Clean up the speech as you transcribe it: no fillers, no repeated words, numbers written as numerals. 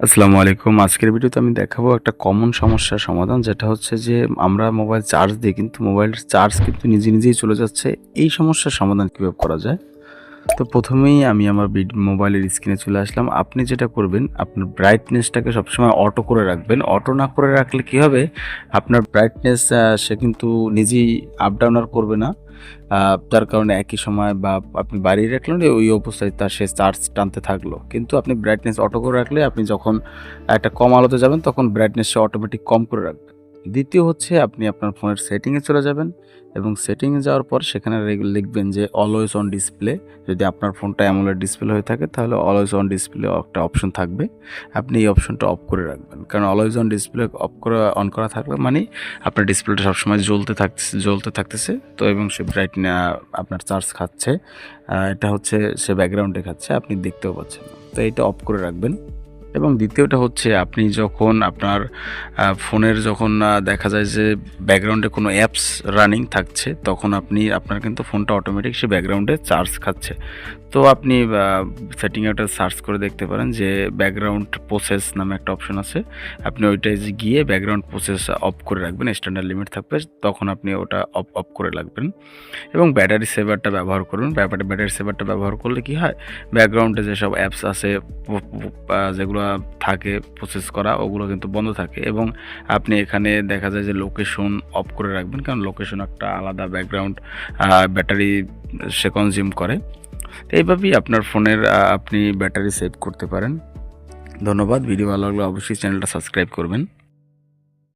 আসসালামু আলাইকুম। আজকের ভিডিওতে আমি দেখাবো একটা কমন সমস্যার সমাধান, যেটা হচ্ছে যে আমরা মোবাইল চার্জ দিই কিন্তু মোবাইলের চার্জ কিন্তু নিজেই চলে যাচ্ছে। এই সমস্যার সমাধান কিভাবে করা যায়? তো ১ম এই আমি আমার মোবাইলের স্ক্রিনে চলে আসলাম। আপনি যেটা করবেন, আপনার ব্রাইটনেসটাকে সবসময় অটো করে রাখবেন। অটো না করে রাখলে কি হবে? আপনার ব্রাইটনেস সে কিন্তু নিজেই আপ ডাউন আর করবে না। আ যার কারণে একই সময় বা আপনি বাড়িয়ে রাখলেন ওই অবস্থায় সে চার্জ টানতে থাকলো। কিন্তু আপনি ব্রাইটনেস অটো করে রাখলে আপনি যখন একটা কম আলোতে যাবেন তখন ব্রাইটনেস সে অটোমেটিক কম করে রাখবে। দ্বিতীয় হচ্ছে আপনি আপনার ফোনের সেটিংয়ে চলে যাবেন এবং সেটিংয়ে যাওয়ার পর সেখানে লিখবেন যে অলওয়েজ অন ডিসপ্লে। যদি আপনার ফোনটা অ্যামোলেড ডিসপ্লে হয়ে থাকে তাহলে অলওয়েজ অন ডিসপ্লে একটা অপশন থাকবে। আপনি এই অপশনটা অফ করে রাখবেন। কারণ অলওয়েজ অন ডিসপ্লে অন করা থাকলে মানে আপনার ডিসপ্লেটা সবসময় জ্বলতে থাকতেছে। তো এবং সে আপনার চার্জ খাচ্ছে। এটা হচ্ছে সে ব্যাকগ্রাউন্ডে খাচ্ছে। আপনি দেখতেও পাচ্ছেন না। তো এটা অফ করে রাখবেন। এবং দ্বিতীয়টা হচ্ছে আপনি যখন আপনার ফোনের যখন দেখা যায় যে ব্যাকগ্রাউন্ডে কোনো অ্যাপস রানিং থাকছে, তখন আপনার কিন্তু ফোনটা অটোমেটিক সে ব্যাকগ্রাউন্ডে চার্জ খাচ্ছে। তো আপনি সেটিংয়ে ওটা সার্চ করে দেখতে পারেন যে ব্যাকগ্রাউন্ড প্রসেস নামে একটা অপশন আছে। আপনি ওইটায় গিয়ে ব্যাকগ্রাউন্ড প্রসেস অফ করে রাখবেন। স্ট্যান্ডার্ড লিমিট থাকবে, তখন আপনি ওটা অফ করে রাখবেন। এবং ব্যাটারি সেভারটা ব্যবহার করুন। ব্যাটারি সেভারটা ব্যবহার করলে কি হয়? ব্যাকগ্রাউন্ডে যেসব অ্যাপস আছে যেগুলো থাকে প্রসেস করা, ওগুলো কিন্তু বন্ধ থাকে এবং আপনি এখানে দেখা যায় যে লোকেশন অফ করে রাখবেন। কারণ লোকেশন একটা আলাদা ব্যাকগ্রাউন্ড ব্যাটারি সে কনজিউম করে। তো এইভাবেই আপনার ফোনের আপনি ব্যাটারি সেভ করতে পারেন। ধন্যবাদ। ভিডিও ভালো লাগলে অবশ্যই চ্যানেলটা সাবস্ক্রাইব করবেন।